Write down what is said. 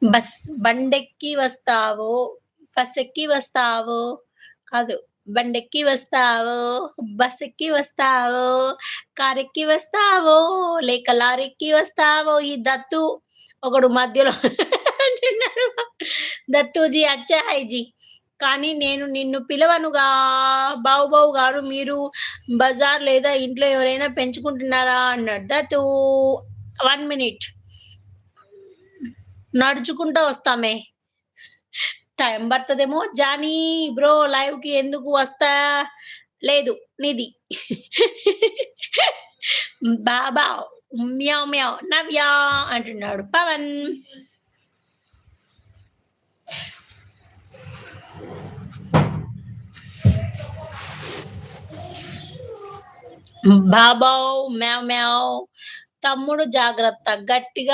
Bus బండెక్కి వస్తావో, బసెక్కి వస్తావో, కాదు. బండెక్కి వస్తావో, బసెక్కి వస్తావో, కారెక్కి వస్తావో, లేక లారెక్కి వస్తావో, ఈ దత్తు ఒకడు మధ్యలో అంటున్నాడు. దత్తూజీ అచ్చా హై జీ. కానీ నేను నిన్ను పిలవనుగా బావుబావు గారు. మీరు బజార్ లేదా ఇంట్లో ఎవరైనా పెంచుకుంటున్నారా అన్నాడు. దత్తూ 1 మినిట్. నడుచుకుంటా వస్తామే. టైం పడతదేమో. జానీ బ్రో లైవ్‌కి ఎందుకు వస్తా లేదు నీది. బాబా మ్యావ్ మ్యావ్ నవ్య అంటున్నాడు పవన్. బాబావ్ మ్యావ్ మ్యావ్. తమ్ముడు జాగ్రత్త గట్టిగా